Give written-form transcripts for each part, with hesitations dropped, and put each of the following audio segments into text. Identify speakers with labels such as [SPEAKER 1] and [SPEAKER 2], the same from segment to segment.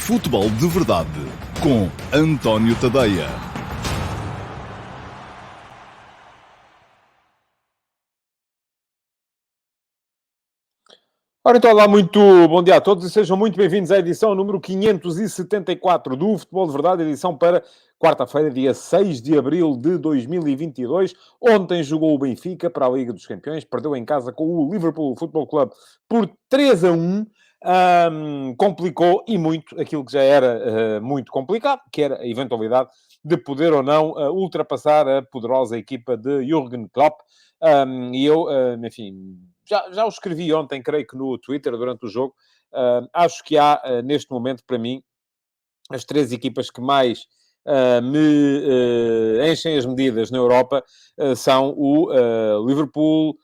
[SPEAKER 1] Futebol de Verdade com António Tadeia.
[SPEAKER 2] Ora, então, olá, muito bom dia a todos e sejam muito bem-vindos à edição número 574 do Futebol de Verdade, edição para quarta-feira, dia 6 de abril de 2022. Ontem jogou o Benfica para a Liga dos Campeões, perdeu em casa com o Liverpool Football Club por 3-1. Complicou e muito aquilo que já era muito complicado, que era a eventualidade de poder ou não ultrapassar a poderosa equipa de Jürgen Klopp. Enfim, já o escrevi ontem, creio que no Twitter, durante o jogo. Acho que há, neste momento, para mim, as três equipas que mais me enchem as medidas na Europa são o Liverpool,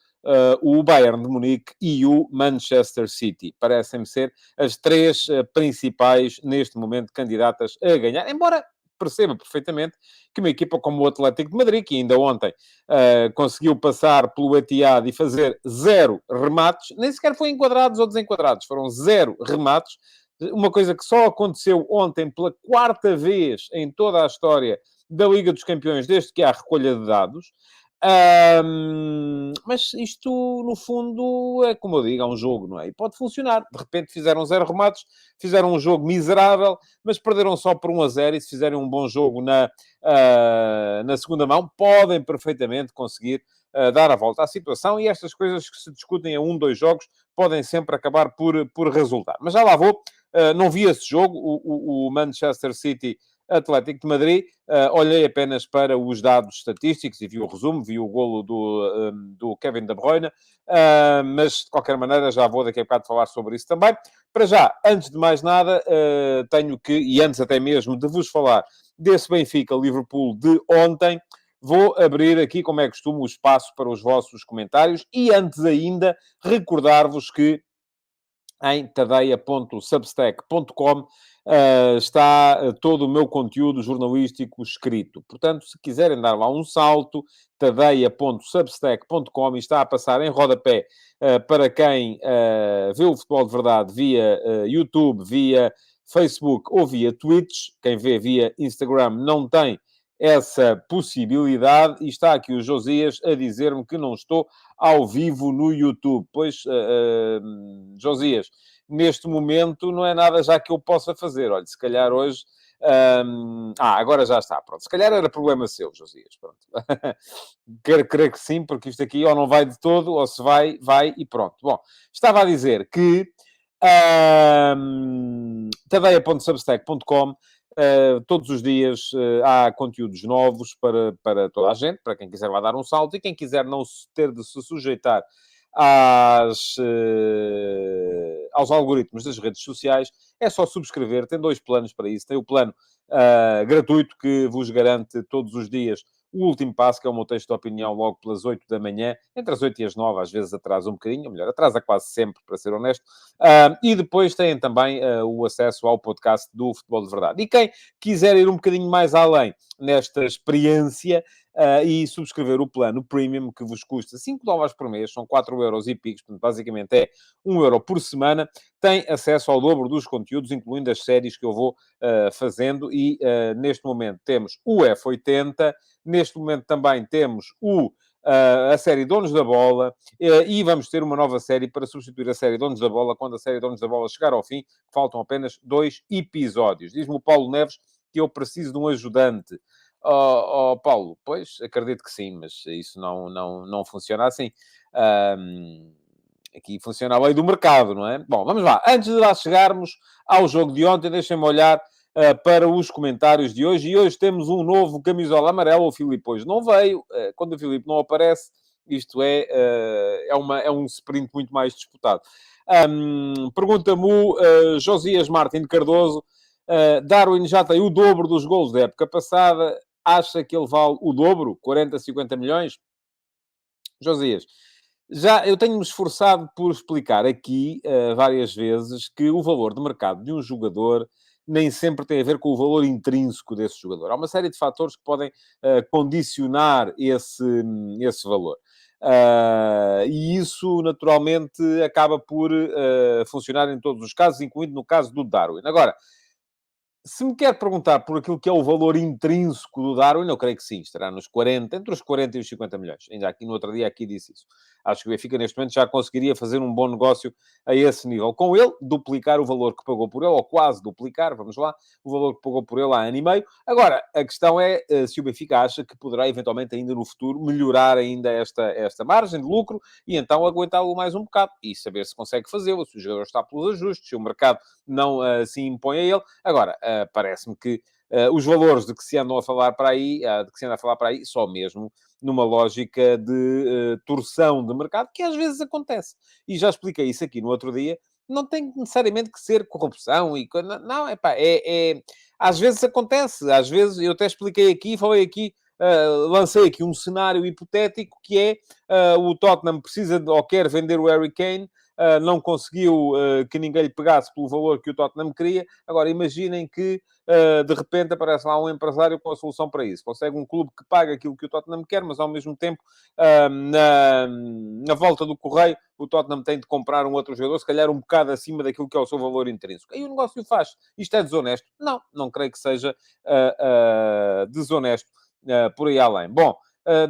[SPEAKER 2] o Bayern de Munique e o Manchester City. Parecem-me ser as três principais, neste momento, candidatas a ganhar. Embora perceba perfeitamente que uma equipa como o Atlético de Madrid, que ainda ontem conseguiu passar pelo Etihad e fazer 0 remates, nem sequer foi enquadrados ou desenquadrados, foram 0 remates, uma coisa que só aconteceu ontem pela quarta vez em toda a história da Liga dos Campeões, desde que há recolha de dados. Mas isto, no fundo, é como eu digo, é um jogo, não é? E pode funcionar. De repente fizeram 0 remates, fizeram um jogo miserável, mas perderam só por 1-0 e se fizerem um bom jogo na segunda mão, podem perfeitamente conseguir dar a volta à situação e estas coisas que se discutem a 1, 2 jogos podem sempre acabar por resultar. Mas já lá vou. Não vi esse jogo, o Manchester City Atlético de Madrid. Olhei apenas para os dados estatísticos e vi o resumo, vi o golo do Kevin De Bruyne, mas de qualquer maneira já vou daqui a bocado falar sobre isso também. Para já, antes de mais nada, tenho que, e antes até mesmo de vos falar desse Benfica-Liverpool de ontem, vou abrir aqui, como é costume, o espaço para os vossos comentários e antes ainda recordar-vos que em tadeia.substack.com está todo o meu conteúdo jornalístico escrito. Portanto, se quiserem dar lá um salto, tadeia.substack.com, e está a passar em rodapé para quem vê o Futebol de Verdade via YouTube, via Facebook ou via Twitch. Quem vê via Instagram não tem essa possibilidade, e está aqui o Josias a dizer-me que não estou ao vivo no YouTube. Pois, Josias, neste momento não é nada já que eu possa fazer. Olha, se calhar hoje... agora já está, pronto. Se calhar era problema seu, Josias, pronto. Quero crer que sim, porque isto aqui ou não vai de todo, ou se vai, vai e pronto. Bom, estava a dizer que tadeia.substack.com. Todos os dias há conteúdos novos para toda a gente, para quem quiser lá dar um salto, e quem quiser não ter de se sujeitar aos algoritmos das redes sociais, é só subscrever. Tem 2 planos para isso. Tem o plano gratuito, que vos garante todos os dias o último passo, que é o meu texto de opinião logo pelas 8 da manhã, entre as 8 e as 9, às vezes atrasa um bocadinho, ou melhor, atrasa quase sempre, para ser honesto. E depois têm também o acesso ao podcast do Futebol de Verdade. E quem quiser ir um bocadinho mais além nesta experiência e subscrever o plano Premium, que vos custa $5 por mês, são 4 euros e picos, portanto, basicamente é 1 euro por semana, tem acesso ao dobro dos conteúdos, incluindo as séries que eu vou fazendo, e neste momento temos o F80, neste momento também temos a série Donos da Bola, e vamos ter uma nova série para substituir a série Donos da Bola, quando a série Donos da Bola chegar ao fim, faltam apenas 2 episódios. Diz-me o Paulo Neves que eu preciso de um ajudante. Paulo, pois, acredito que sim, mas isso não funciona assim. Aqui funciona a lei do mercado, não é? Bom, vamos lá. Antes de lá chegarmos ao jogo de ontem, deixem-me olhar para os comentários de hoje. E hoje temos um novo camisola amarelo. O Filipe hoje não veio. Quando o Filipe não aparece, isto é um sprint muito mais disputado. Pergunta-me o Josias Martin de Cardoso. Darwin já tem o dobro dos gols da época passada. Acha que ele vale o dobro? 40, 50 milhões? Josias, já eu tenho-me esforçado por explicar aqui várias vezes que o valor de mercado de um jogador nem sempre tem a ver com o valor intrínseco desse jogador. Há uma série de fatores que podem condicionar esse valor. E isso, naturalmente, acaba por funcionar em todos os casos, incluindo no caso do Darwin. Agora, Se me quer perguntar por aquilo que é o valor intrínseco do Darwin, eu creio que sim, estará nos 40, entre os 40 e os 50 milhões. Ainda aqui no outro dia aqui disse isso. Acho que o Benfica neste momento já conseguiria fazer um bom negócio a esse nível. Com ele, duplicar o valor que pagou por ele, ou quase duplicar, vamos lá, o valor que pagou por ele há ano e meio. Agora, a questão é se o Benfica acha que poderá eventualmente ainda no futuro melhorar ainda esta margem de lucro e então aguentá-lo mais um bocado e saber se consegue fazê-lo, se o jogador está pelos ajustes, se o mercado não se impõe a ele. Agora, parece-me que os valores de que se andam a falar para aí, de que se anda a falar para aí, só mesmo numa lógica de torção de mercado, que às vezes acontece. E já expliquei isso aqui no outro dia. Não tem necessariamente que ser corrupção e... Não, às vezes acontece. Às vezes, eu até expliquei aqui, falei aqui, lancei aqui um cenário hipotético que é o Tottenham precisa ou quer vender o Harry Kane, não conseguiu que ninguém lhe pegasse pelo valor que o Tottenham queria. Agora, imaginem que de repente aparece lá um empresário com a solução para isso. Consegue um clube que paga aquilo que o Tottenham quer, mas ao mesmo tempo, na volta do correio, o Tottenham tem de comprar um outro jogador, se calhar um bocado acima daquilo que é o seu valor intrínseco. Aí o negócio faz. Isto é desonesto? Não, não creio que seja desonesto por aí além. Bom,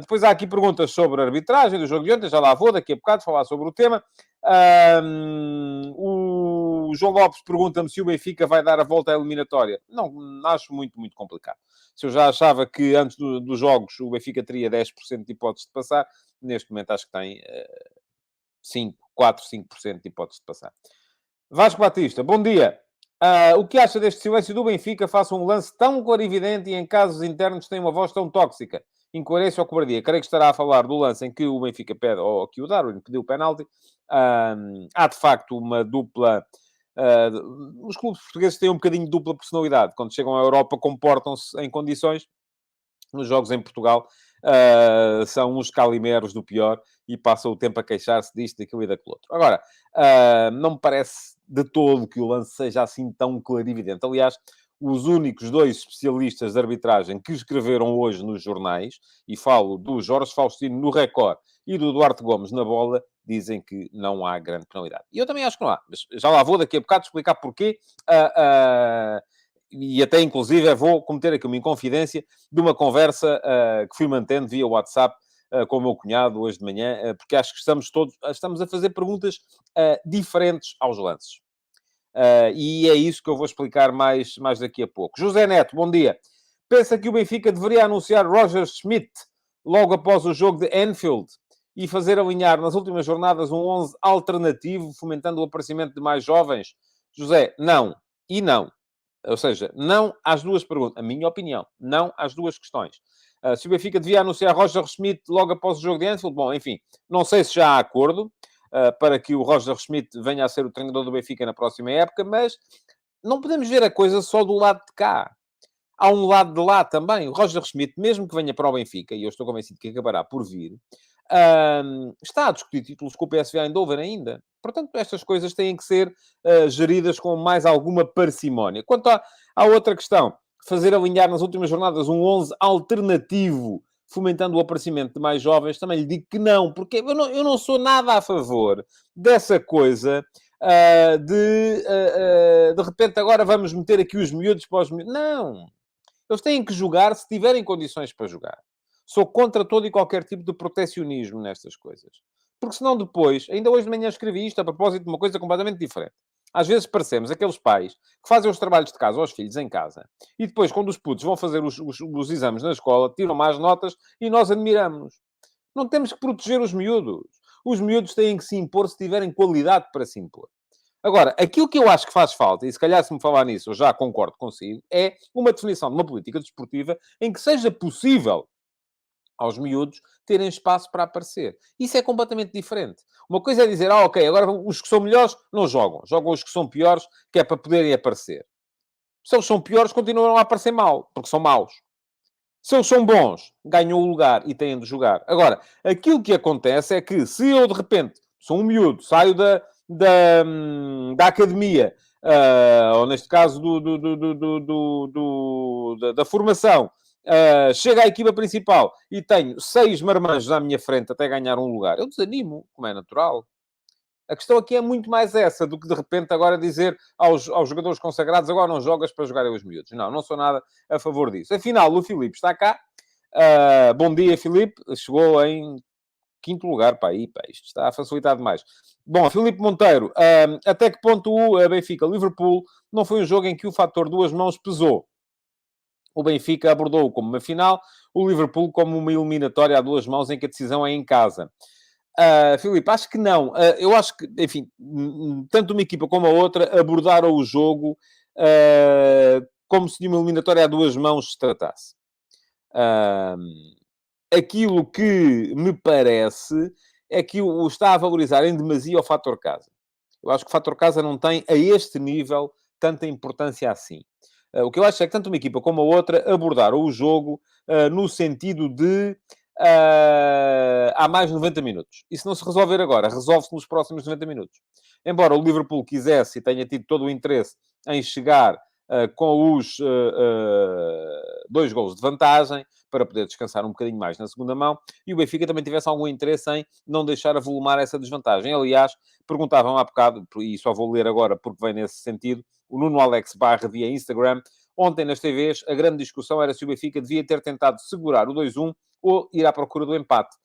[SPEAKER 2] depois há aqui perguntas sobre a arbitragem do jogo de ontem, já lá vou daqui a bocado falar sobre o tema. O João Lopes pergunta-me se o Benfica vai dar a volta à eliminatória. Não, acho muito, muito complicado. Se eu já achava que antes dos jogos o Benfica teria 10% de hipóteses de passar, neste momento acho que tem 5% de hipóteses de passar. Vasco Batista, bom dia. O que acha deste silêncio do Benfica face a um lance tão clarividente e em casos internos tem uma voz tão tóxica? Incoerência ou cobardia? Creio que estará a falar do lance em que o Benfica pede, ou que o Darwin pediu o penalti. Há, de facto, uma dupla... os clubes portugueses têm um bocadinho de dupla personalidade. Quando chegam à Europa, comportam-se em condições. Nos jogos em Portugal, são uns calimeros do pior e passam o tempo a queixar-se disto, daquilo e daquilo outro. Agora, não me parece de todo que o lance seja assim tão clarividente. Aliás, os únicos dois especialistas de arbitragem que escreveram hoje nos jornais, e falo do Jorge Faustino no Record e do Duarte Gomes na Bola, dizem que não há grande penalidade. E eu também acho que não há, mas já lá vou daqui a bocado explicar porquê. E até, inclusive, vou cometer aqui uma inconfidência de uma conversa que fui mantendo via WhatsApp com o meu cunhado hoje de manhã, porque acho que estamos a fazer perguntas diferentes aos lances. E é isso que eu vou explicar mais daqui a pouco. José Neto, bom dia. Pensa que o Benfica deveria anunciar Roger Schmidt logo após o jogo de Anfield e fazer alinhar nas últimas jornadas um 11 alternativo, fomentando o aparecimento de mais jovens? José, não. E não. Ou seja, não às duas perguntas. A minha opinião, não às duas questões. Se o Benfica devia anunciar Roger Schmidt logo após o jogo de Anfield, bom, enfim, não sei se já há acordo para que o Roger Schmidt venha a ser o treinador do Benfica na próxima época, mas não podemos ver a coisa só do lado de cá. Há um lado de lá também. O Roger Schmidt, mesmo que venha para o Benfica, e eu estou convencido que acabará por vir, está a discutir títulos com o PSV Eindhoven ainda. Portanto, estas coisas têm que ser geridas com mais alguma parcimónia. Quanto à outra questão, fazer alinhar nas últimas jornadas um 11 alternativo, fomentando o aparecimento de mais jovens, também lhe digo que não, porque eu não sou nada a favor dessa coisa de repente agora vamos meter aqui os miúdos para os miúdos. Não! Eles têm que jogar se tiverem condições para jogar. Sou contra todo e qualquer tipo de protecionismo nestas coisas. Porque senão depois, ainda hoje de manhã escrevi isto a propósito de uma coisa completamente diferente. Às vezes parecemos aqueles pais que fazem os trabalhos de casa aos filhos em casa e depois, quando os putos vão fazer os exames na escola, tiram más notas e nós admiramos-nos. Não temos que proteger os miúdos. Os miúdos têm que se impor se tiverem qualidade para se impor. Agora, aquilo que eu acho que faz falta, e se calhar se me falar nisso eu já concordo consigo, é uma definição de uma política desportiva em que seja possível aos miúdos terem espaço para aparecer. Isso é completamente diferente. Uma coisa é dizer, ok, agora os que são melhores não jogam. Jogam os que são piores, que é para poderem aparecer. Se eles são piores, continuam a aparecer mal, porque são maus. Se eles são bons, ganham o lugar e têm de jogar. Agora, aquilo que acontece é que se eu, de repente, sou um miúdo, saio da academia, ou neste caso da formação, chego à equipa principal e tenho 6 marmanjos à minha frente até ganhar um lugar, eu desanimo, como é natural. A questão aqui é muito mais essa do que, de repente, agora dizer aos jogadores consagrados, agora não jogas para jogarem os miúdos. Não, não sou nada a favor disso. Afinal, o Filipe está cá. Bom dia, Filipe. Chegou em quinto lugar, pá, aí, pá, isto está a facilitar demais. Bom, Filipe Monteiro, até que ponto o Benfica-Liverpool não foi um jogo em que o fator duas mãos pesou? O Benfica abordou-o como uma final, o Liverpool como uma eliminatória a duas mãos em que a decisão é em casa. Filipe, acho que não. Eu acho que, enfim, tanto uma equipa como a outra abordaram o jogo como se de uma eliminatória a duas mãos se tratasse. Aquilo que me parece é que o está a valorizar em demasia o fator casa. Eu acho que o fator casa não tem, a este nível, tanta importância assim. O que eu acho é que tanto uma equipa como a outra abordaram o jogo no sentido de há mais 90 minutos. E se não se resolver agora, resolve-se nos próximos 90 minutos. Embora o Liverpool quisesse e tenha tido todo o interesse em chegar com os 2 golos de vantagem, para poder descansar um bocadinho mais na segunda mão, e o Benfica também tivesse algum interesse em não deixar avolumar essa desvantagem. Aliás, perguntavam há bocado, e só vou ler agora porque vem nesse sentido, o Nuno Alex Barra via Instagram, ontem nas TVs, a grande discussão era se o Benfica devia ter tentado segurar o 2-1 ou ir à procura do empate.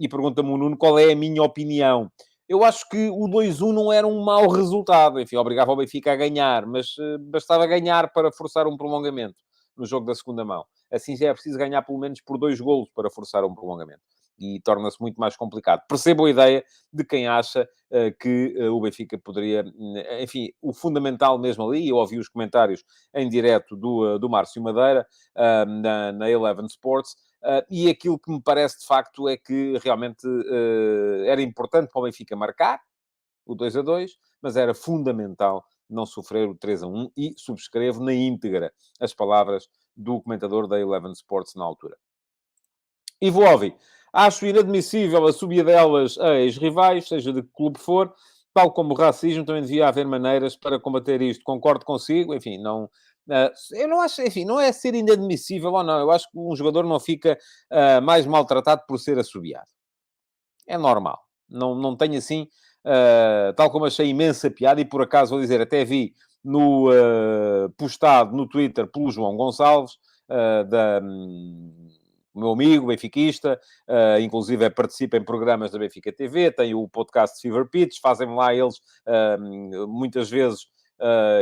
[SPEAKER 2] E pergunta-me o Nuno qual é a minha opinião. Eu acho que o 2-1 não era um mau resultado. Enfim, obrigava o Benfica a ganhar, mas bastava ganhar para forçar um prolongamento no jogo da segunda mão. Assim já é preciso ganhar pelo menos por 2 golos para forçar um prolongamento. E torna-se muito mais complicado. Percebo a ideia de quem acha que o Benfica poderia... Enfim, o fundamental mesmo ali, eu ouvi os comentários em direto do Márcio Madeira, na Eleven Sports, e aquilo que me parece, de facto, é que realmente era importante para o Benfica marcar o 2-2, mas era fundamental não sofrer o 3-1 e subscrevo na íntegra as palavras do comentador da Eleven Sports na altura. Ivo Ovi, acho inadmissível a subida delas a ex-rivais, seja de que clube for, tal como o racismo, também devia haver maneiras para combater isto. Concordo consigo, enfim, não... eu não acho, enfim, não é ser inadmissível ou não. Eu acho que um jogador não fica mais maltratado por ser assobiado. É normal. Não tenho assim, tal como achei imensa piada, e por acaso vou dizer, até vi no postado no Twitter pelo João Gonçalves, o meu amigo benfiquista, inclusive participa em programas da Benfica TV, tem o podcast Fever Pitch, fazem lá eles, muitas vezes,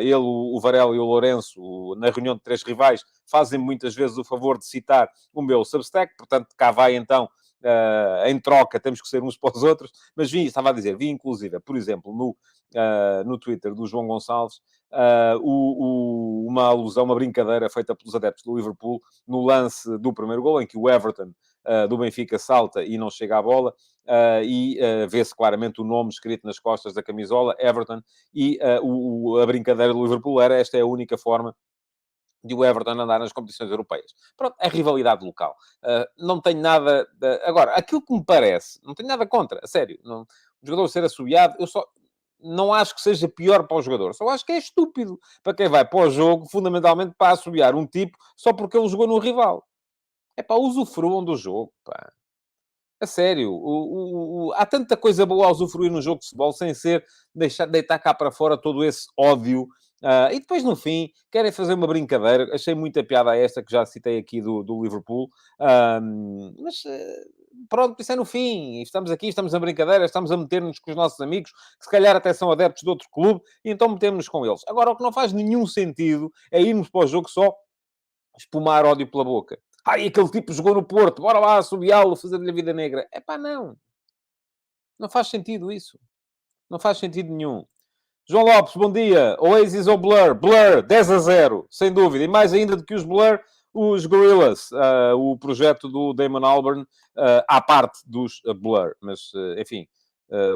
[SPEAKER 2] ele, o Varela e o Lourenço, na reunião de 3 rivais, fazem muitas vezes o favor de citar o meu Substack, portanto, cá vai então, em troca, temos que ser uns para os outros, mas estava a dizer, vi inclusive, por exemplo, no Twitter do João Gonçalves, uma alusão, uma brincadeira feita pelos adeptos do Liverpool no lance do primeiro gol, em que o Everton do Benfica salta e não chega à bola, e vê-se claramente o nome escrito nas costas da camisola, Everton, e a brincadeira do Liverpool era: esta é a única forma de o Everton andar nas competições europeias. Pronto, é rivalidade local. Não tenho nada... Agora, aquilo que me parece, não tenho nada contra, a sério. Não, o jogador ser assobiado, eu só não acho que seja pior para o jogador. Só acho que é estúpido para quem vai para o jogo, fundamentalmente para assobiar um tipo só porque ele jogou no rival. É pá, usufruam do jogo, pá. A sério, há tanta coisa boa a usufruir no jogo de futebol sem ser deitar cá para fora todo esse ódio. E depois, no fim, querem fazer uma brincadeira. Achei muita piada a esta que já citei aqui do Liverpool. Mas pronto, isso é no fim. Estamos aqui, estamos na brincadeira, estamos a meter-nos com os nossos amigos, que se calhar até são adeptos de outro clube, e então metemos-nos com eles. Agora, o que não faz nenhum sentido é irmos para o jogo só espumar ódio pela boca. E aquele tipo jogou no Porto, bora lá assobiá-lo, fazer-lhe a vida negra. Epá, não. Não faz sentido isso. Não faz sentido nenhum. João Lopes, bom dia. Oasis ou Blur? Blur, 10-0, sem dúvida. E mais ainda do que os Blur, os Gorillaz, o projeto do Damon Albarn, à parte dos Blur. Mas, enfim,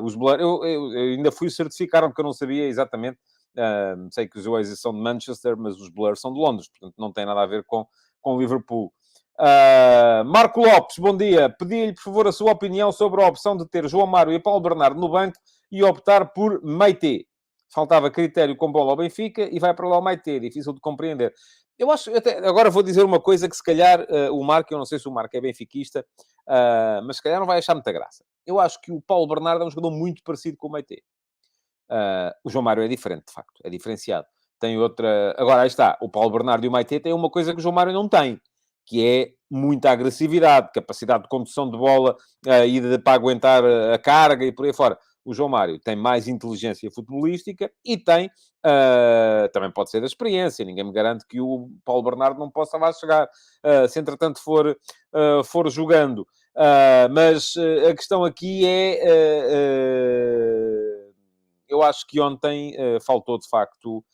[SPEAKER 2] os Blur... Eu ainda fui certificar, porque eu não sabia exatamente. Sei que os Oasis são de Manchester, mas os Blur são de Londres. Portanto, não tem nada a ver com Liverpool. Marco Lopes, bom dia. Pedi-lhe, por favor, a sua opinião sobre a opção de ter João Mário e Paulo Bernardo no banco e optar por Meite. Faltava critério com bola ao Benfica e vai para lá o Meite. Difícil de compreender. Eu acho, agora vou dizer uma coisa que se calhar o Marco, eu não sei se o Marco é benfiquista, mas se calhar não vai achar muita graça. Eu acho que o Paulo Bernardo é um jogador muito parecido com o Meite. O João Mário é diferente, de facto, é diferenciado. Tem outra... Agora, aí está, o Paulo Bernardo e o Meite têm uma coisa que o João Mário não tem, que é muita agressividade, capacidade de condução de bola para aguentar a carga e por aí fora. O João Mário tem mais inteligência futebolística e tem, também pode ser da experiência, ninguém me garante que o Paulo Bernardo não possa lá chegar, se entretanto for jogando. Mas a questão aqui é... eu acho que ontem faltou, de facto,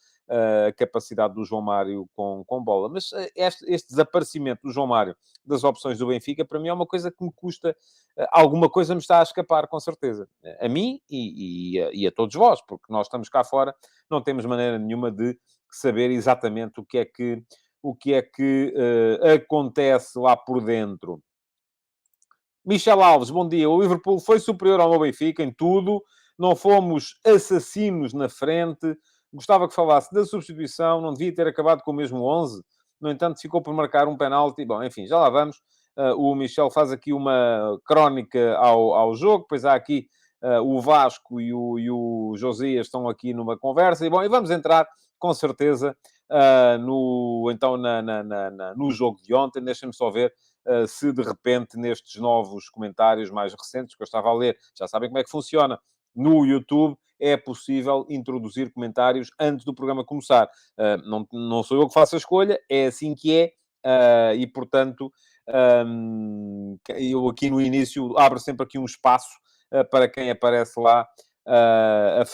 [SPEAKER 2] a capacidade do João Mário com bola. Mas este desaparecimento do João Mário das opções do Benfica, para mim é uma coisa que me custa... alguma coisa me está a escapar, com certeza. A mim e a todos vós, porque nós estamos cá fora, não temos maneira nenhuma de saber exatamente o que é que acontece lá por dentro. Michel Alves, bom dia. O Liverpool foi superior ao meu Benfica em tudo. Não fomos assassinos na frente. Gostava que falasse da substituição. Não devia ter acabado com o mesmo 11. No entanto, ficou por marcar um penalti. Bom, enfim, já lá vamos. O Michel faz aqui uma crónica ao jogo. Depois há aqui o Vasco e o Josias estão aqui numa conversa. E, bom, e vamos entrar, com certeza, no jogo de ontem. Deixem-me só ver se de repente nestes novos comentários mais recentes que eu estava a ler, já sabem como é que funciona. No YouTube é possível introduzir comentários antes do programa começar. Não sou eu que faço a escolha, é assim que é. E, portanto, eu aqui no início abro sempre aqui um espaço para quem aparece lá a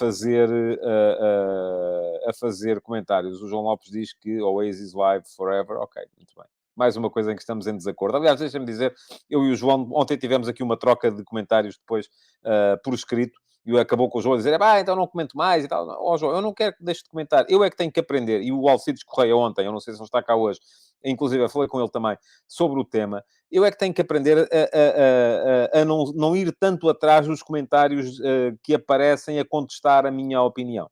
[SPEAKER 2] fazer comentários. O João Lopes diz que Oasis Live Forever. Ok, muito bem. Mais uma coisa em que estamos em desacordo. Aliás, deixa-me dizer, eu e o João, ontem tivemos aqui uma troca de comentários depois por escrito, e acabou com o João a dizer, então não comento mais e tal. João, eu não quero que deixe de comentar, eu é que tenho que aprender. E o Alcides Correia ontem, eu não sei se ele está cá hoje, inclusive eu falei com ele também sobre o tema, eu é que tenho que aprender a não ir tanto atrás dos comentários que aparecem a contestar a minha opinião.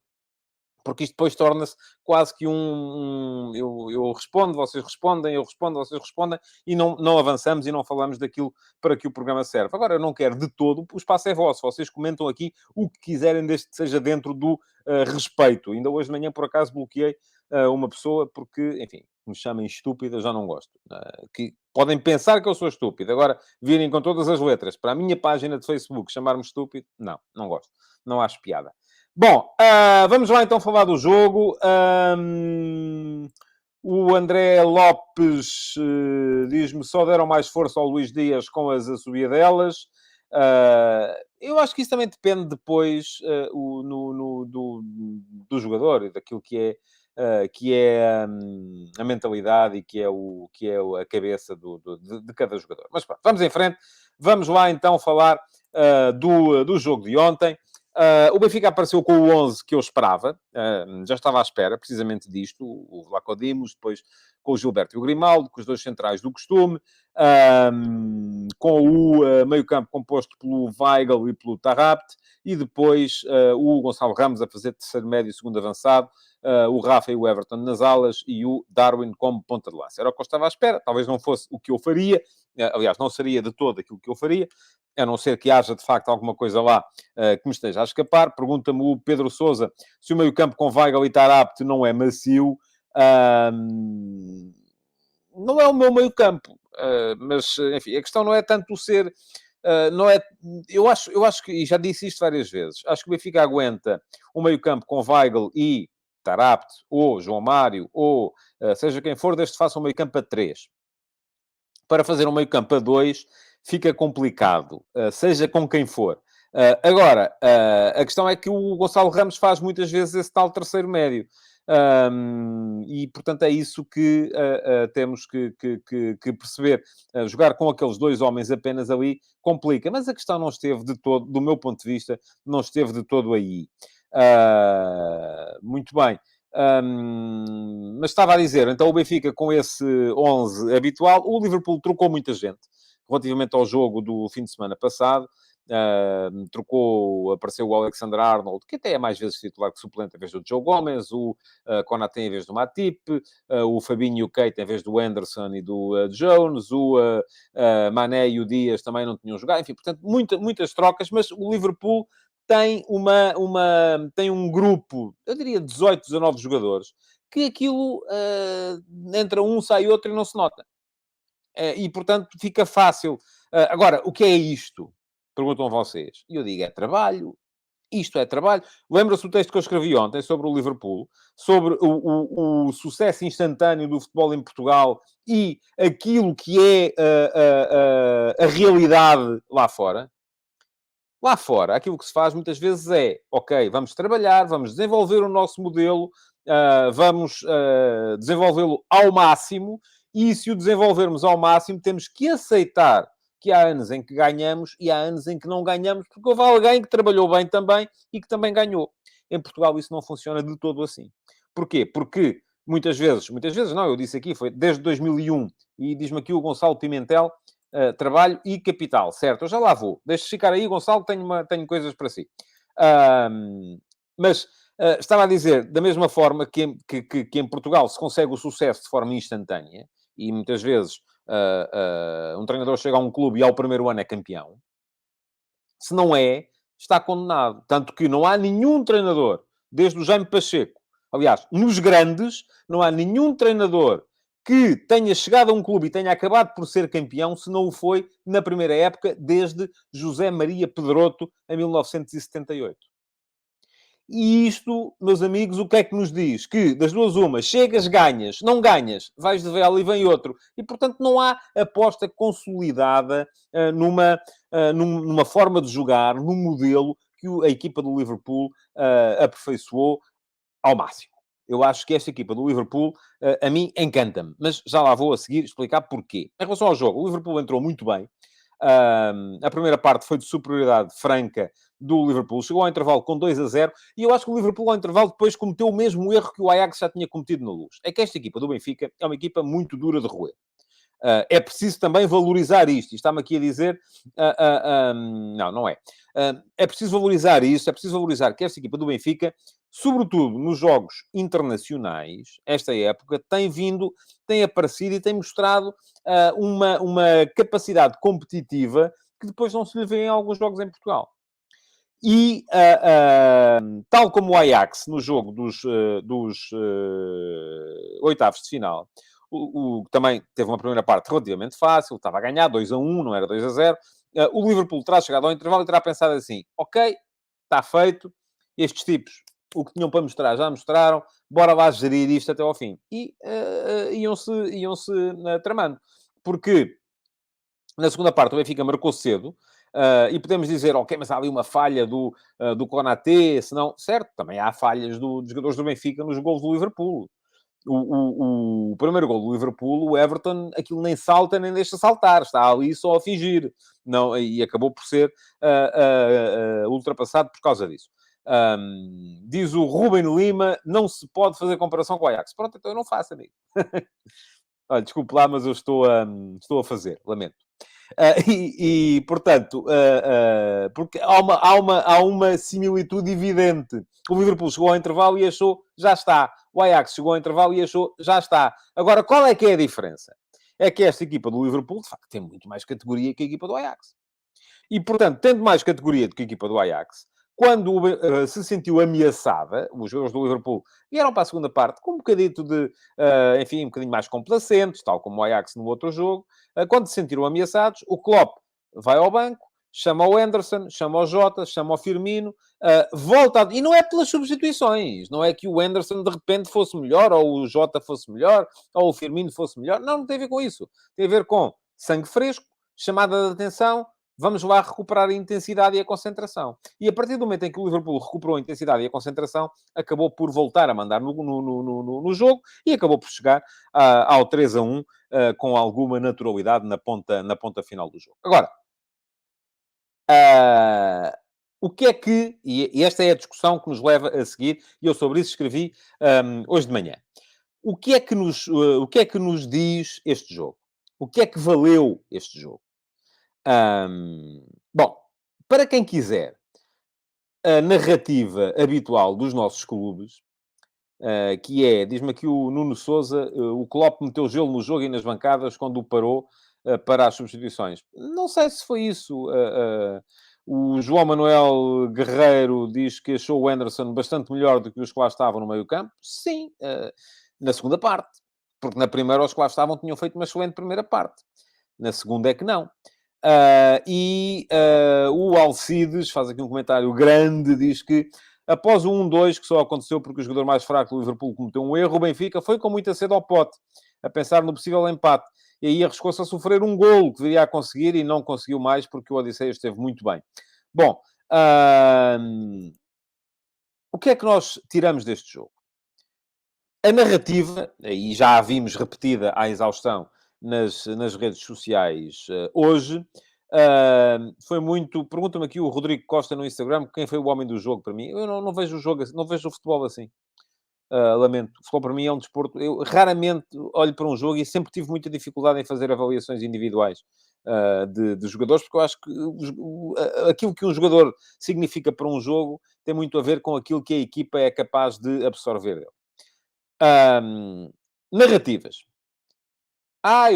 [SPEAKER 2] Porque isto depois torna-se quase que eu respondo, vocês respondem, eu respondo, vocês respondem, e não avançamos e não falamos daquilo para que o programa serve. Agora, eu não quero de todo, o espaço é vosso, vocês comentam aqui o que quiserem, desde que seja dentro do respeito. Ainda hoje de manhã, por acaso, bloqueei uma pessoa porque, enfim, me chamem estúpida, já não gosto. Que podem pensar que eu sou estúpido. Agora, virem com todas as letras para a minha página de Facebook chamar-me estúpido, não gosto. Não acho piada. Bom, vamos lá então falar do jogo. O André Lopes diz-me só deram mais força ao Luís Dias com as assobiadelas. Eu acho que isso também depende depois do jogador e daquilo que é a mentalidade e que é a cabeça de cada jogador. Mas pronto, vamos em frente. Vamos lá então falar do jogo de ontem. O Benfica apareceu com o 11 que eu esperava. Já estava à espera, precisamente disto. O Vlaco Dimos, depois com o Gilberto e o Grimaldo, com os dois centrais do costume. Com o meio-campo composto pelo Weigl e pelo Tarapte. E depois o Gonçalo Ramos a fazer terceiro médio e segundo avançado. O Rafa e o Everton nas alas e o Darwin como ponta de lança. Era o que eu estava à espera. Talvez não fosse o que eu faria. Aliás, não seria de todo aquilo que eu faria. A não ser que haja, de facto, alguma coisa lá que me esteja a escapar. Pergunta-me o Pedro Sousa se o meio-campo com Weigl e Tarapte não é macio. Não é o meu meio-campo. Mas, enfim, a questão não é tanto o ser... não é, eu acho que, e já disse isto várias vezes, acho que o Benfica aguenta um meio-campo com Weigl e Tarapte, ou João Mário, ou seja quem for, desde que faça um meio-campo a 3. Para fazer um meio-campo a 2 fica complicado, seja com quem for. Agora, a questão é que o Gonçalo Ramos faz muitas vezes esse tal terceiro médio. E, portanto, é isso que temos que perceber. Jogar com aqueles dois homens apenas ali complica. Mas a questão não esteve de todo, do meu ponto de vista, não esteve de todo aí. Muito bem. Mas estava a dizer, então o Benfica com esse 11 habitual, o Liverpool trocou muita gente relativamente ao jogo do fim de semana passado. apareceu o Alexander-Arnold, que até é mais vezes titular que suplente em vez do Joe Gomez, o Konaté em vez do Matip, o Fabinho e o Keita em vez do Anderson e do Jones, o Mané e o Dias também não tinham jogado. Enfim, portanto, muitas trocas, mas o Liverpool tem tem um grupo, eu diria 18, 19 jogadores, que aquilo entra um, sai outro e não se nota. E, portanto, fica fácil. Agora, o que é isto? Perguntam vocês. E eu digo, é trabalho. Isto é trabalho. Lembra-se do texto que eu escrevi ontem sobre o Liverpool, sobre o sucesso instantâneo do futebol em Portugal e aquilo que é a realidade lá fora? Lá fora, aquilo que se faz muitas vezes é, ok, vamos trabalhar, vamos desenvolver o nosso modelo, vamos desenvolvê-lo ao máximo, e se o desenvolvermos ao máximo, temos que aceitar que há anos em que ganhamos e há anos em que não ganhamos, porque houve alguém que trabalhou bem também e que também ganhou. Em Portugal isso não funciona de todo assim. Porquê? Porque muitas vezes não, eu disse aqui, foi desde 2001, e diz-me aqui o Gonçalo Pimentel, trabalho e capital, certo? Eu já lá vou. Deixa ficar aí, Gonçalo, tenho coisas para si. Mas estava a dizer, da mesma forma que em Portugal se consegue o sucesso de forma instantânea, e muitas vezes um treinador chega a um clube e ao primeiro ano é campeão, se não é, está condenado. Tanto que não há nenhum treinador, desde o Jaime Pacheco, aliás, nos grandes, não há nenhum treinador que tenha chegado a um clube e tenha acabado por ser campeão, se não o foi na primeira época, desde José Maria Pedroto, em 1978. E isto, meus amigos, o que é que nos diz? Que das duas uma, chegas, ganhas, não ganhas, vais de vela e vem outro. E, portanto, não há aposta consolidada numa forma de jogar, num modelo que a equipa do Liverpool aperfeiçoou ao máximo. Eu acho que esta equipa do Liverpool, a mim, encanta-me. Mas já lá vou a seguir explicar porquê. Em relação ao jogo, o Liverpool entrou muito bem. A primeira parte foi de superioridade franca do Liverpool. Chegou ao intervalo com 2-0 e eu acho que o Liverpool ao intervalo depois cometeu o mesmo erro que o Ajax já tinha cometido na Luz. É que esta equipa do Benfica é uma equipa muito dura de roer. É preciso também valorizar isto. E está-me aqui a dizer... não, não é. É preciso valorizar isto. É preciso valorizar que esta equipa do Benfica, sobretudo nos jogos internacionais, esta época, tem aparecido e tem mostrado uma capacidade competitiva que depois não se lhe vê em alguns jogos em Portugal. E, tal como o Ajax no jogo dos oitavos de final, também teve uma primeira parte relativamente fácil, estava a ganhar 2-1, não era 2-0. O Liverpool terá chegado ao intervalo e terá pensado assim, ok, está feito, estes tipos, o que tinham para mostrar, já mostraram, bora lá gerir isto até ao fim. E iam-se tramando. Porque na segunda parte, o Benfica marcou cedo, e podemos dizer, ok, mas há ali uma falha do Konaté, senão... Certo, também há falhas dos jogadores do Benfica nos gols do Liverpool. O primeiro gol do Liverpool, o Everton, aquilo nem salta nem deixa saltar, está ali só a fingir. Não, e acabou por ser ultrapassado por causa disso. Diz o Ruben Lima, não se pode fazer comparação com o Ajax. Pronto, então eu não faço, amigo. Olha, desculpe lá, mas eu estou a fazer, lamento. Portanto, porque há uma similitude evidente. O Liverpool chegou ao intervalo e achou, já está. O Ajax chegou ao intervalo e achou, já está. Agora, qual é que é a diferença? É que esta equipa do Liverpool, de facto, tem muito mais categoria que a equipa do Ajax. E, portanto, tendo mais categoria do que a equipa do Ajax, quando se sentiu ameaçada, os jogadores do Liverpool vieram para a segunda parte com um bocadito de, enfim, um bocadinho mais complacentes, tal como o Ajax no outro jogo. Quando se sentiram ameaçados, o Klopp vai ao banco, chama o Henderson, chama o Jota, chama o Firmino, volta... E não é pelas substituições. Não é que o Henderson, de repente, fosse melhor, ou o Jota fosse melhor, ou o Firmino fosse melhor. Não, não tem a ver com isso. Tem a ver com sangue fresco, chamada de atenção, vamos lá recuperar a intensidade e a concentração. E a partir do momento em que o Liverpool recuperou a intensidade e a concentração, acabou por voltar a mandar no jogo e acabou por chegar ao 3-1 com alguma naturalidade na ponta final do jogo. Agora, o que é que... E esta é a discussão que nos leva a seguir, e eu sobre isso escrevi hoje de manhã. O que é que nos diz este jogo? O que é que valeu este jogo? Bom, para quem quiser a narrativa habitual dos nossos clubes, que é, diz-me aqui o Nuno Sousa, o Klopp meteu gelo no jogo e nas bancadas quando o parou para as substituições. Não sei se foi isso. O João Manuel Guerreiro diz que achou o Anderson bastante melhor do que os que lá estavam no meio-campo. Sim, na segunda parte. Porque na primeira os que lá estavam tinham feito uma excelente primeira parte. Na segunda é que não. O Alcides faz aqui um comentário grande, diz que após o 1-2, que só aconteceu porque o jogador mais fraco do Liverpool cometeu um erro, o Benfica foi com muita sede ao pote, a pensar no possível empate. E aí arriscou-se a sofrer um golo que viria a conseguir e não conseguiu mais porque o Odisseia esteve muito bem. Bom, o que é que nós tiramos deste jogo? A narrativa, e já a vimos repetida à exaustão nas redes sociais hoje, foi muito... Pergunta-me aqui o Rodrigo Costa no Instagram quem foi o homem do jogo para mim. Eu não vejo o jogo assim, não vejo o futebol assim. Lamento. O futebol para mim é um desporto... Eu raramente olho para um jogo e sempre tive muita dificuldade em fazer avaliações individuais de jogadores, porque eu acho que aquilo que um jogador significa para um jogo tem muito a ver com aquilo que a equipa é capaz de absorver dele. Narrativas.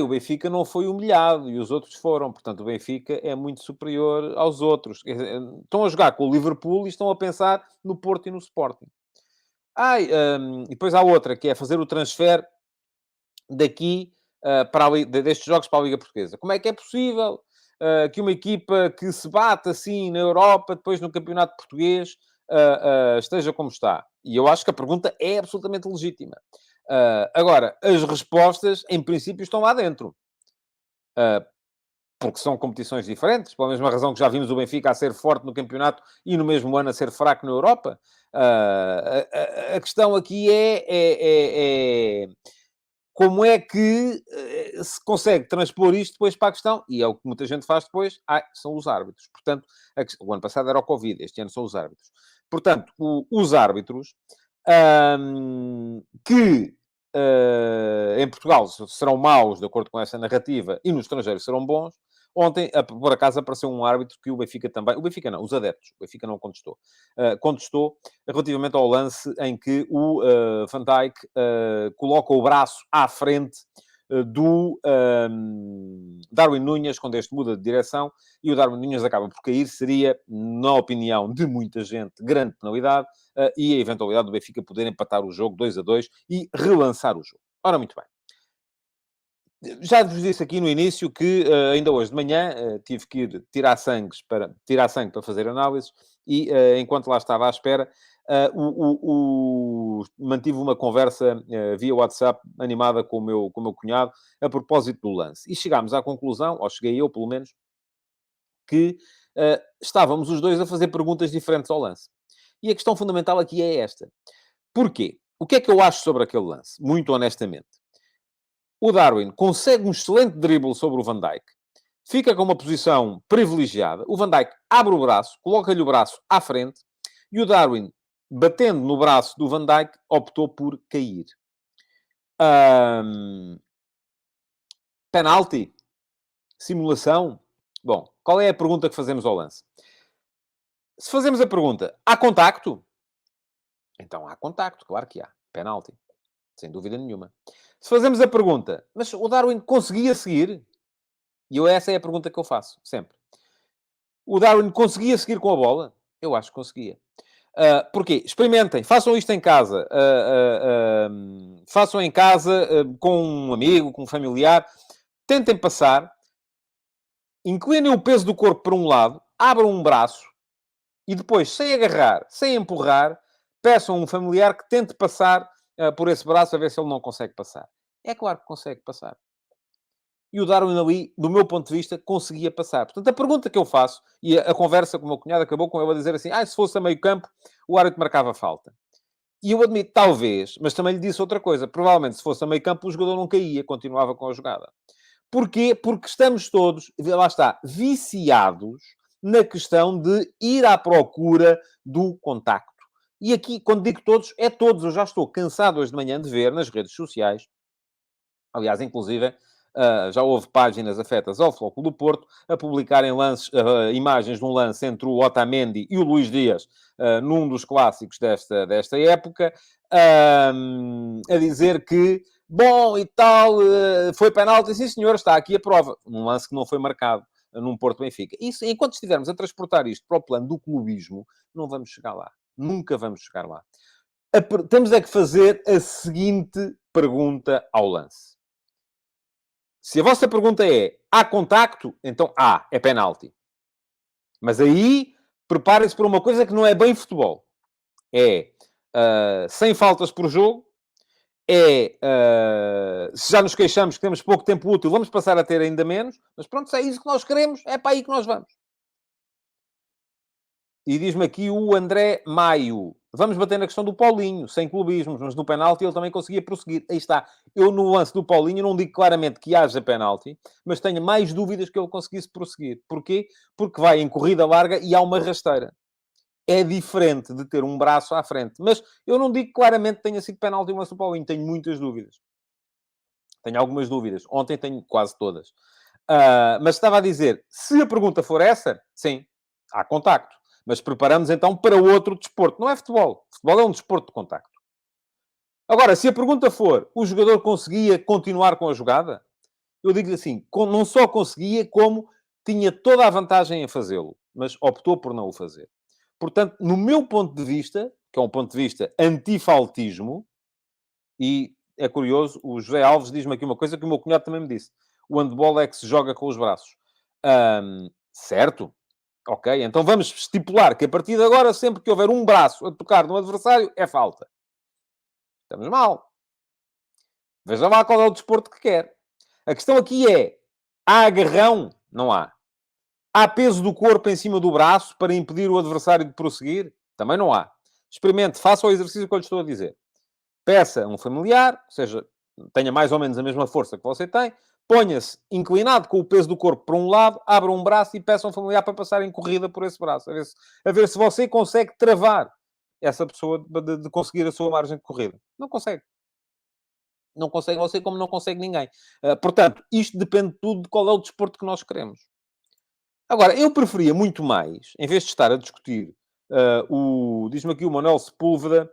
[SPEAKER 2] O Benfica não foi humilhado e os outros foram. Portanto, o Benfica é muito superior aos outros. Quer dizer, estão a jogar com o Liverpool e estão a pensar no Porto e no Sporting. E depois há outra, que é fazer o transfer daqui destes jogos para a Liga Portuguesa. Como é que é possível que uma equipa que se bate assim na Europa, depois no Campeonato Português, esteja como está? E eu acho que a pergunta é absolutamente legítima. Agora, as respostas, em princípio, estão lá dentro. Porque são competições diferentes, pela mesma razão que já vimos o Benfica a ser forte no campeonato e no mesmo ano a ser fraco na Europa. A questão aqui é como é que se consegue transpor isto depois para a questão, e é o que muita gente faz depois, são os árbitros. Portanto, o ano passado era o Covid, este ano são os árbitros. Portanto, os árbitros que em Portugal serão maus, de acordo com essa narrativa, e no estrangeiro serão bons. Ontem, por acaso, apareceu um árbitro que o Benfica também... O Benfica não, os adeptos. O Benfica não contestou. Contestou relativamente ao lance em que o Van Dijk coloca o braço à frente do Darwin Núñez, quando este muda de direção, e o Darwin Núñez acaba por cair. Seria, na opinião de muita gente, grande penalidade, e a eventualidade do Benfica poder empatar o jogo 2-2 e relançar o jogo. Ora, muito bem. Já vos disse aqui no início que ainda hoje de manhã tive que ir tirar sangue para fazer análises e enquanto lá estava à espera, mantive uma conversa via WhatsApp animada com o meu cunhado a propósito do lance. E chegámos à conclusão, ou cheguei eu pelo menos, que estávamos os dois a fazer perguntas diferentes ao lance. E a questão fundamental aqui é esta. Porquê? O que é que eu acho sobre aquele lance? Muito honestamente. O Darwin consegue um excelente drible sobre o Van Dijk, fica com uma posição privilegiada. O Van Dijk abre o braço, coloca-lhe o braço à frente e o Darwin, batendo no braço do Van Dijk, optou por cair. Penalti? Simulação? Bom, qual é a pergunta que fazemos ao lance? Se fazemos a pergunta, há contacto? Então há contacto, claro que há. Penalti. Sem dúvida nenhuma. Se fazemos a pergunta, mas o Darwin conseguia seguir? E essa é a pergunta que eu faço, sempre. O Darwin conseguia seguir com a bola? Eu acho que conseguia. Porquê? Experimentem, façam isto em casa. Façam em casa com um amigo, com um familiar. Tentem passar. Inclinem o peso do corpo para um lado. Abram um braço. E depois, sem agarrar, sem empurrar, peçam a um familiar que tente passar por esse braço a ver se ele não consegue passar. É claro que consegue passar. E o Darwin ali, do meu ponto de vista, conseguia passar. Portanto, a pergunta que eu faço, e a conversa com o meu cunhado acabou com ele a dizer assim, se fosse a meio campo, o árbitro marcava falta. E eu admito, talvez, mas também lhe disse outra coisa. Provavelmente, se fosse a meio campo, o jogador não caía, continuava com a jogada. Porquê? Porque estamos todos, lá está, viciados na questão de ir à procura do contacto. E aqui, quando digo todos, é todos. Eu já estou cansado hoje de manhã de ver nas redes sociais, aliás, inclusive, já houve páginas afetas ao Futebol Clube do Porto a publicarem imagens de um lance entre o Otamendi e o Luís Dias, num dos clássicos desta época, a dizer que, bom e tal, foi penalti, sim senhor, está aqui a prova. Um lance que não foi marcado num Porto-Benfica. Isso, enquanto estivermos a transportar isto para o plano do clubismo, não vamos chegar lá. Nunca vamos chegar lá. Temos é que fazer a seguinte pergunta ao lance. Se a vossa pergunta é, há contacto? Então é penalti. Mas aí, preparem-se para uma coisa que não é bem futebol. É 100 faltas por jogo, se já nos queixamos que temos pouco tempo útil, vamos passar a ter ainda menos, mas pronto, se é isso que nós queremos, é para aí que nós vamos. E diz-me aqui o André Maio. Vamos bater na questão do Paulinho, sem clubismos, mas no penalti ele também conseguia prosseguir. Aí está. Eu, no lance do Paulinho, não digo claramente que haja penalti, mas tenho mais dúvidas que ele conseguisse prosseguir. Porquê? Porque vai em corrida larga e há uma rasteira. É diferente de ter um braço à frente. Mas eu não digo claramente que tenha sido penalti o lance do Paulinho. Tenho muitas dúvidas. Tenho algumas dúvidas. Ontem tenho quase todas. Mas estava a dizer, se a pergunta for essa, sim, há contacto. Mas preparamos então para outro desporto. Não é futebol. Futebol é um desporto de contacto. Agora, se a pergunta for, o jogador conseguia continuar com a jogada? Eu digo-lhe assim, não só conseguia, como tinha toda a vantagem em fazê-lo. Mas optou por não o fazer. Portanto, no meu ponto de vista, que é um ponto de vista antifaltismo, e é curioso, o José Alves diz-me aqui uma coisa que o meu cunhado também me disse. O handball é que se joga com os braços. Certo? Ok, então vamos estipular que a partir de agora, sempre que houver um braço a tocar no adversário, é falta. Estamos mal. Veja lá qual é o desporto que quer. A questão aqui é, há agarrão? Não há. Há peso do corpo em cima do braço para impedir o adversário de prosseguir? Também não há. Experimente, faça o exercício que eu lhe estou a dizer. Peça um familiar, ou seja, tenha mais ou menos a mesma força que você tem, ponha-se inclinado com o peso do corpo para um lado, abra um braço e peça um familiar para passar em corrida por esse braço. A ver se você consegue travar essa pessoa de conseguir a sua margem de corrida. Não consegue. Não consegue você como não consegue ninguém. Portanto, isto depende tudo de qual é o desporto que nós queremos. Agora, eu preferia muito mais, em vez de estar a discutir diz-me aqui o Manuel Sepúlveda,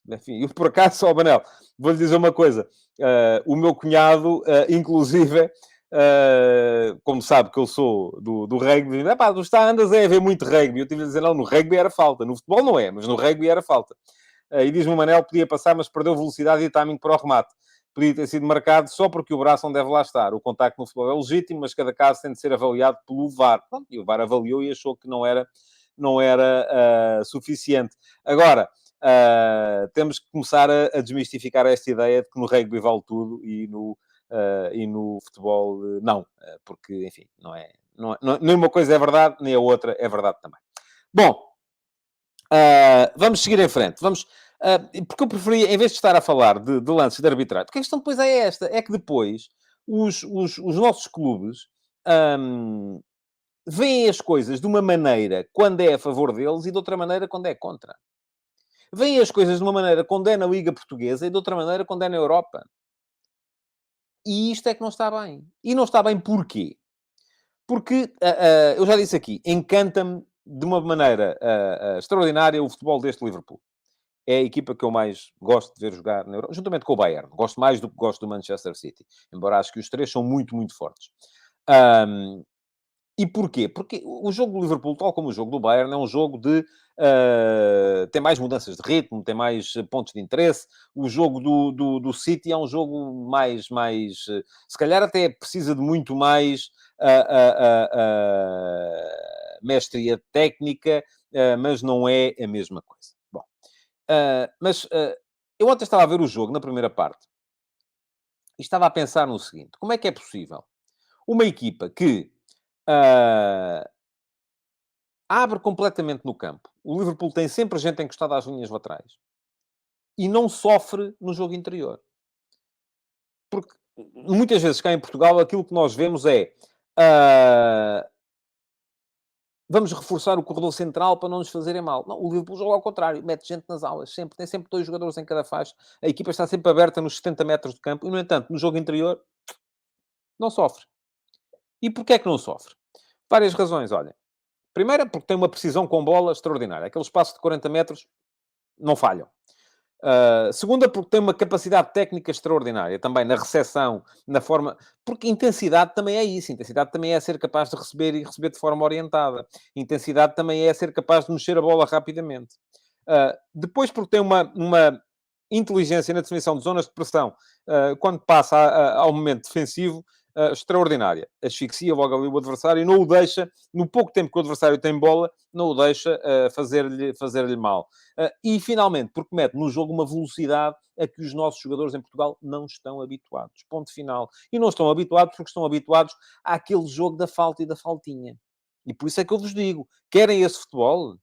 [SPEAKER 2] enfim, eu por acaso, Manel, vou-lhe dizer uma coisa. O meu cunhado, inclusive, como sabe que eu sou do rugby, tu andas a ver muito rugby. Eu tive a dizer, não, no rugby era falta. No futebol não é, mas no rugby era falta. E diz-me o Manel, podia passar, mas perdeu velocidade e timing para o remate. Podia ter sido marcado só porque o braço não deve lá estar. O contacto no futebol é legítimo, mas cada caso tem de ser avaliado pelo VAR. Pronto, e o VAR avaliou e achou que não era suficiente. Agora, temos que começar a desmistificar esta ideia de que no rugby vale tudo e no futebol não. Porque, enfim, nem uma coisa é verdade, nem a outra é verdade também. Bom, vamos seguir em frente. Porque eu preferia, em vez de estar a falar de lances de arbitragem, porque a questão depois é esta, é que depois os nossos clubes veem as coisas de uma maneira quando é a favor deles e de outra maneira quando é contra. Veem as coisas de uma maneira quando é na Liga Portuguesa e de outra maneira quando é na Europa. E isto é que não está bem. E não está bem porquê? Porque, eu já disse aqui, encanta-me de uma maneira extraordinária o futebol deste Liverpool. É a equipa que eu mais gosto de ver jogar na Europa, juntamente com o Bayern. Gosto mais do que gosto do Manchester City. Embora acho que os três são muito, muito fortes. E porquê? Porque o jogo do Liverpool, tal como o jogo do Bayern, é um jogo tem mais mudanças de ritmo, tem mais pontos de interesse. O jogo do City é um jogo mais se calhar até precisa de muito mais mestria técnica, mas não é a mesma coisa. Bom, mas eu ontem estava a ver o jogo na primeira parte e estava a pensar no seguinte: como é que é possível uma equipa que abre completamente no campo. O Liverpool tem sempre gente encostada às linhas laterais. E não sofre no jogo interior. Porque muitas vezes cá em Portugal aquilo que nós vemos é vamos reforçar o corredor central para não nos fazerem mal. Não, o Liverpool joga ao contrário, mete gente nas aulas, sempre, tem sempre 2 jogadores em cada faixa, a equipa está sempre aberta nos 70 metros de campo e, no entanto, no jogo interior, não sofre. E porquê é que não sofre? Várias razões, olha. Primeira, porque tem uma precisão com bola extraordinária. Aquele espaço de 40 metros não falham. Segunda, porque tem uma capacidade técnica extraordinária também na recepção, na forma. Porque intensidade também é isso. Intensidade também é ser capaz de receber e receber de forma orientada. Intensidade também é ser capaz de mexer a bola rapidamente. Depois, porque tem uma inteligência na definição de zonas de pressão quando passa ao momento defensivo extraordinária. Asfixia logo ali o adversário e não o deixa, no pouco tempo que o adversário tem bola, não o deixa fazer-lhe mal. E, finalmente, porque mete no jogo uma velocidade a que os nossos jogadores em Portugal não estão habituados. Ponto final. E não estão habituados porque estão habituados àquele jogo da falta e da faltinha. E por isso é que eu vos digo, querem esse futebol?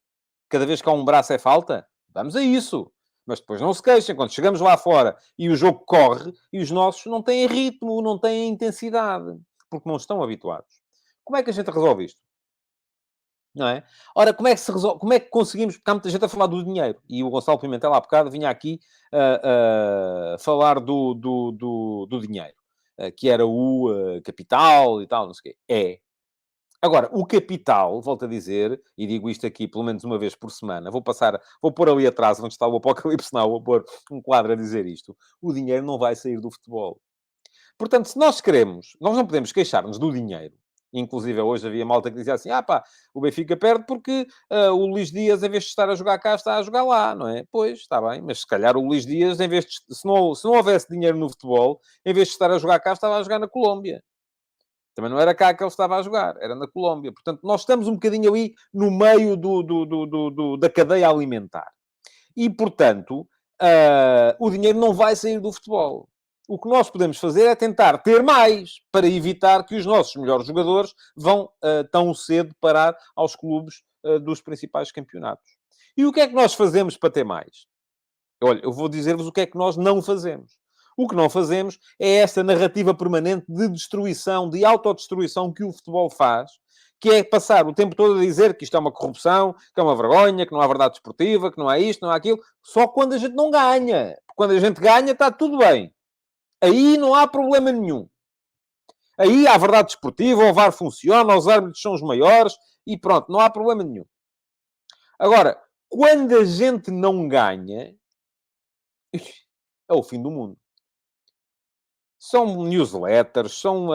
[SPEAKER 2] Cada vez que há um braço é falta? Vamos a isso. Mas depois não se queixem, quando chegamos lá fora e o jogo corre, e os nossos não têm ritmo, não têm intensidade, porque não estão habituados. Como é que a gente resolve isto? Não é? Ora, como é que se resolve, como é que conseguimos, porque há muita gente a falar do dinheiro, e o Gonçalo Pimentel há bocado vinha aqui falar do dinheiro, que era o capital e tal, não sei o quê. É. Agora, o capital, volto a dizer, e digo isto aqui pelo menos uma vez por semana, vou pôr ali atrás, onde está o Apocalipse Now, vou pôr um quadro a dizer isto. O dinheiro não vai sair do futebol. Portanto, se nós queremos, nós não podemos queixar-nos do dinheiro. Inclusive, hoje havia malta que dizia assim, o Benfica perde porque o Luís Dias, em vez de estar a jogar cá, está a jogar lá, não é? Pois, está bem, mas se calhar o Luís Dias, em vez de, se não houvesse dinheiro no futebol, em vez de estar a jogar cá, estava a jogar na Colômbia. Também não era cá que ele estava a jogar, era na Colômbia. Portanto, nós estamos um bocadinho ali no meio da cadeia alimentar. E, portanto, o dinheiro não vai sair do futebol. O que nós podemos fazer é tentar ter mais, para evitar que os nossos melhores jogadores vão tão cedo parar aos clubes dos principais campeonatos. E o que é que nós fazemos para ter mais? Olha, eu vou dizer-vos o que é que nós não fazemos. O que não fazemos é essa narrativa permanente de destruição, de autodestruição que o futebol faz, que é passar o tempo todo a dizer que isto é uma corrupção, que é uma vergonha, que não há verdade desportiva, que não há isto, não há aquilo, só quando a gente não ganha. Quando a gente ganha, está tudo bem. Aí não há problema nenhum. Aí há verdade desportiva, o VAR funciona, os árbitros são os maiores e pronto, não há problema nenhum. Agora, quando a gente não ganha, é o fim do mundo. São newsletters, são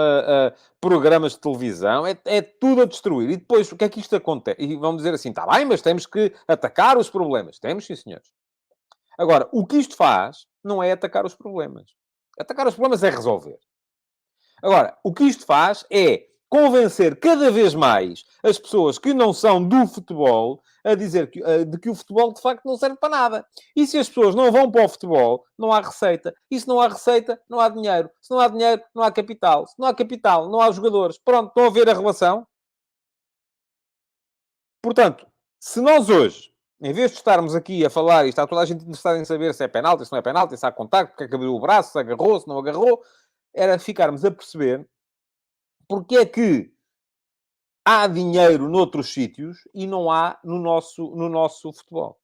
[SPEAKER 2] programas de televisão, é tudo a destruir. E depois, o que é que isto acontece? E vão dizer assim, está bem, mas temos que atacar os problemas. Temos, sim, senhores. Agora, o que isto faz não é atacar os problemas. Atacar os problemas é resolver. Agora, o que isto faz é convencer cada vez mais as pessoas que não são do futebol a dizer de que o futebol, de facto, não serve para nada. E se as pessoas não vão para o futebol, não há receita. E se não há receita, não há dinheiro. Se não há dinheiro, não há capital. Se não há capital, não há jogadores. Pronto, estão a ver a relação? Portanto, se nós hoje, em vez de estarmos aqui a falar, e está toda a gente interessada em saber se é penalti, se não é penalti, se há contacto, porque é que abriu o braço, se agarrou, se não agarrou, era ficarmos a perceber porque é que há dinheiro noutros sítios e não há no nosso futebol.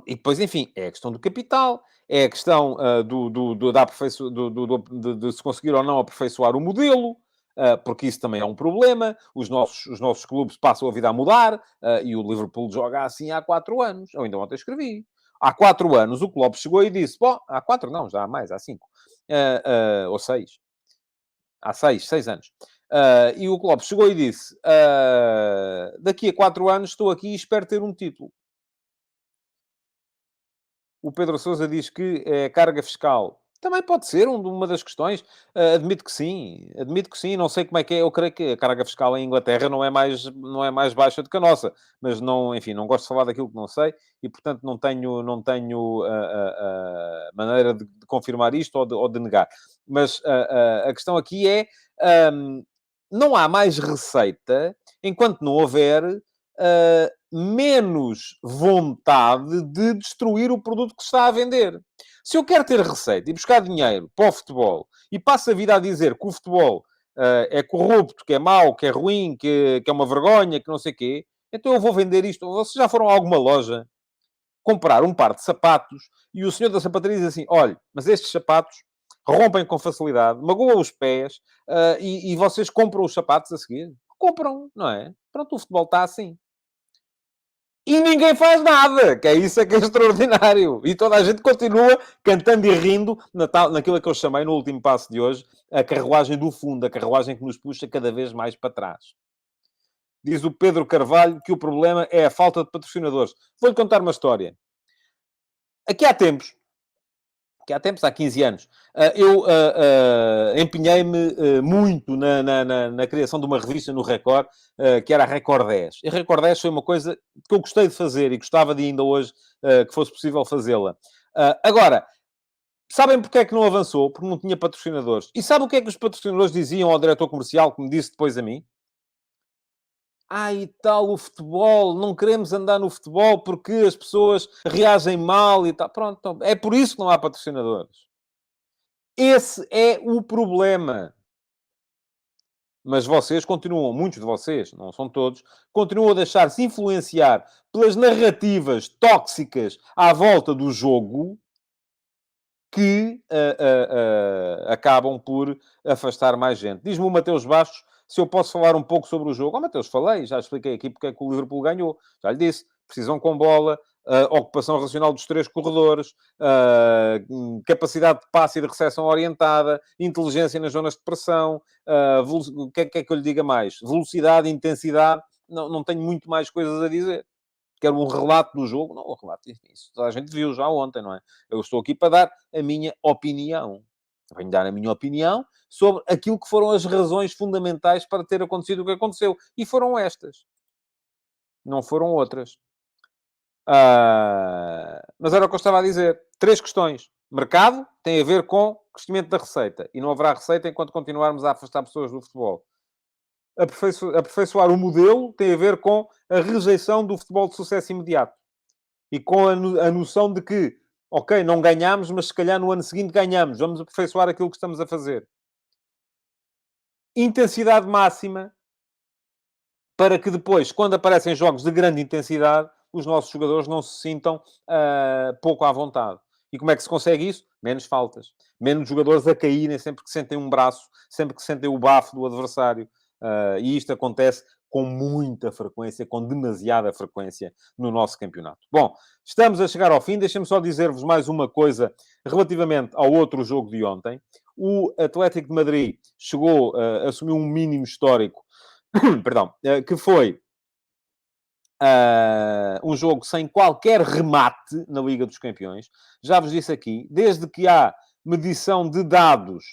[SPEAKER 2] E depois, enfim, é a questão do capital, é a questão de se conseguir ou não aperfeiçoar o modelo, porque isso também é um problema. Os nossos clubes passam a vida a mudar, e o Liverpool joga assim há 4 anos. Eu ainda ontem escrevi. Há 4 anos o Klopp chegou e disse, bom, há 4 não, já há mais, há 5. Ou 6. Há 6 anos. E o Klopp chegou e disse, daqui a 4 anos estou aqui e espero ter um título. O Pedro Sousa diz que é carga fiscal. Também pode ser uma das questões. Admito que sim. Admito que sim. Não sei como é que é. Eu creio que a carga fiscal em Inglaterra não é mais baixa do que a nossa. Mas, não, enfim, não gosto de falar daquilo que não sei. E, portanto, não tenho maneira de confirmar isto ou de negar. Mas a questão aqui é... não há mais receita enquanto não houver menos vontade de destruir o produto que se está a vender. Se eu quero ter receita e buscar dinheiro para o futebol e passo a vida a dizer que o futebol é corrupto, que é mau, que é ruim, que é uma vergonha, que não sei o quê, então eu vou vender isto. Vocês já foram a alguma loja comprar um par de sapatos e o senhor da sapataria diz assim: olha, mas estes sapatos rompem com facilidade, magoam os pés, e vocês compram os sapatos a seguir? Compram, não é? Pronto, o futebol está assim. E ninguém faz nada, que é isso é que é extraordinário. E toda a gente continua cantando e rindo naquilo que eu chamei no último passo de hoje, a carruagem do fundo, a carruagem que nos puxa cada vez mais para trás. Diz o Pedro Carvalho que o problema é a falta de patrocinadores. Vou-lhe contar uma história. Aqui há tempos, há 15 anos, eu empenhei-me muito na criação de uma revista no Record, que era a Record 10. E a Record 10 foi uma coisa que eu gostei de fazer e gostava de ainda hoje que fosse possível fazê-la. Agora, sabem porque é que não avançou? Porque não tinha patrocinadores. E sabe o que é que os patrocinadores diziam ao diretor comercial, que me disse depois a mim? E tal, o futebol, não queremos andar no futebol porque as pessoas reagem mal e tal. Pronto, então, é por isso que não há patrocinadores. Esse é o problema. Mas vocês continuam, muitos de vocês, não são todos, continuam a deixar-se influenciar pelas narrativas tóxicas à volta do jogo que acabam por afastar mais gente. Diz-me o Mateus Bastos se eu posso falar um pouco sobre o jogo. Mateus, falei, já expliquei aqui porque é que o Liverpool ganhou. Já lhe disse, precisão com bola, ocupação racional dos três corredores, capacidade de passe e de recepção orientada, inteligência nas zonas de pressão, o que é que eu lhe diga mais? Velocidade, intensidade, não tenho muito mais coisas a dizer. Quero um relato do jogo. Não, o relato, isso toda a gente viu já ontem, não é? Eu estou aqui para dar a minha opinião. Venho dar a minha opinião sobre aquilo que foram as razões fundamentais para ter acontecido o que aconteceu. E foram estas. Não foram outras. Mas era o que eu estava a dizer. 3 questões. Mercado tem a ver com crescimento da receita. E não haverá receita enquanto continuarmos a afastar pessoas do futebol. Aperfeiçoar o modelo tem a ver com a rejeição do futebol de sucesso imediato. E com a noção de que, ok, não ganhamos, mas se calhar no ano seguinte ganhamos. Vamos aperfeiçoar aquilo que estamos a fazer. Intensidade máxima para que depois, quando aparecem jogos de grande intensidade, os nossos jogadores não se sintam pouco à vontade. E como é que se consegue isso? Menos faltas. Menos jogadores a caírem sempre que sentem um braço, sempre que sentem o bafo do adversário. E isto acontece com muita frequência, com demasiada frequência no nosso campeonato. Bom, estamos a chegar ao fim. Deixem-me só dizer-vos mais uma coisa relativamente ao outro jogo de ontem. O Atlético de Madrid chegou, assumiu um mínimo histórico, perdão, que foi um jogo sem qualquer remate na Liga dos Campeões. Já vos disse aqui, desde que há medição de dados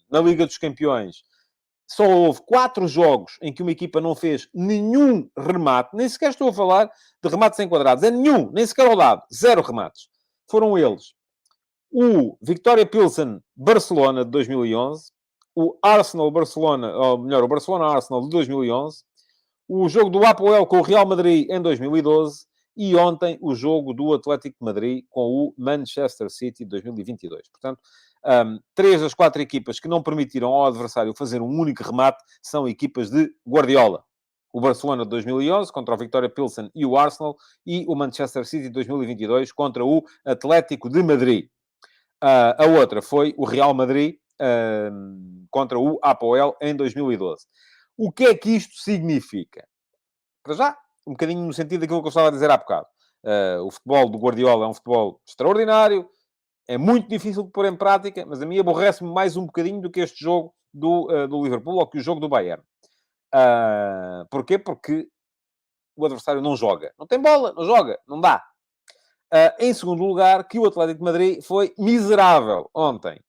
[SPEAKER 2] na Liga dos Campeões, só houve 4 jogos em que uma equipa não fez nenhum remate. Nem sequer estou a falar de remates enquadrados. É nenhum, nem sequer ao lado. 0 remates. Foram eles o Victoria Pilsen-Barcelona de 2011, o Arsenal-Barcelona, ou melhor, o Barcelona-Arsenal de 2011, o jogo do Apoel com o Real Madrid em 2012 e ontem o jogo do Atlético de Madrid com o Manchester City de 2022. Portanto, 3 das 4 equipas que não permitiram ao adversário fazer um único remate são equipas de Guardiola. O Barcelona de 2011 contra o Victoria Pilsen e o Arsenal, e o Manchester City de 2022 contra o Atlético de Madrid. A outra foi o Real Madrid contra o Apoel em 2012. O que é que isto significa? Para já, um bocadinho no sentido daquilo que eu estava a dizer há bocado. O futebol do Guardiola é um futebol extraordinário, é muito difícil de pôr em prática, mas a mim aborrece-me mais um bocadinho do que este jogo do Liverpool ou que o jogo do Bayern. Porquê? Porque o adversário não joga. Não tem bola, não joga, não dá. Em segundo lugar, que o Atlético de Madrid foi miserável ontem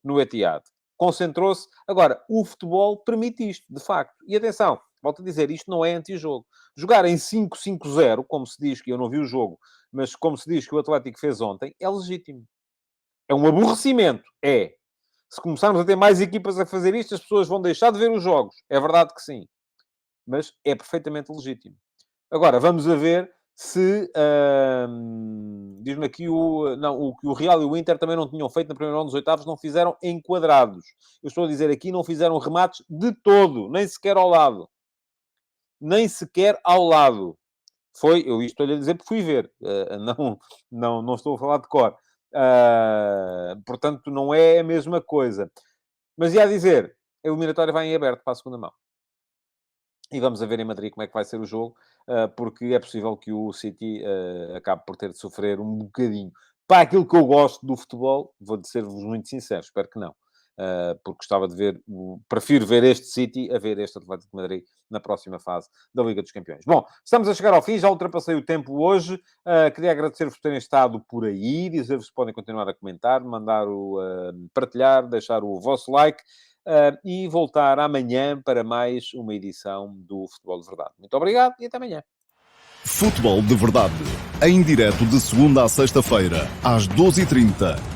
[SPEAKER 2] no Etihad. Concentrou-se. Agora, o futebol permite isto, de facto. E atenção, volto a dizer, isto não é anti-jogo. Jogar em 5-5-0, como se diz, que eu não vi o jogo, mas como se diz que o Atlético fez ontem, é legítimo. É um aborrecimento. É. Se começarmos a ter mais equipas a fazer isto, as pessoas vão deixar de ver os jogos. É verdade que sim. Mas é perfeitamente legítimo. Agora, vamos a ver se... diz-me aqui o que o Real e o Inter também não tinham feito na primeira ronda dos oitavos, não fizeram enquadrados. Eu estou a dizer aqui, não fizeram remates de todo, nem sequer ao lado. Nem sequer ao lado. Eu isto estou-lhe a dizer porque fui ver. Não estou a falar de cor. Portanto, não é a mesma coisa. Mas ia dizer, a eliminatória vai em aberto para a segunda mão. E vamos a ver em Madrid como é que vai ser o jogo, porque é possível que o City acabe por ter de sofrer um bocadinho. Para aquilo que eu gosto do futebol, vou ser-vos muito sincero, espero que não. Porque gostava de ver, prefiro ver este City a ver este Atlético de Madrid na próxima fase da Liga dos Campeões. Bom, estamos a chegar ao fim, já ultrapassei o tempo hoje. Queria agradecer-vos por terem estado por aí, dizer-vos que podem continuar a comentar, partilhar, deixar o vosso like. E voltar amanhã para mais uma edição do Futebol de Verdade. Muito obrigado e até amanhã.
[SPEAKER 1] Futebol de Verdade, em direto de segunda a sexta-feira, às 12h30.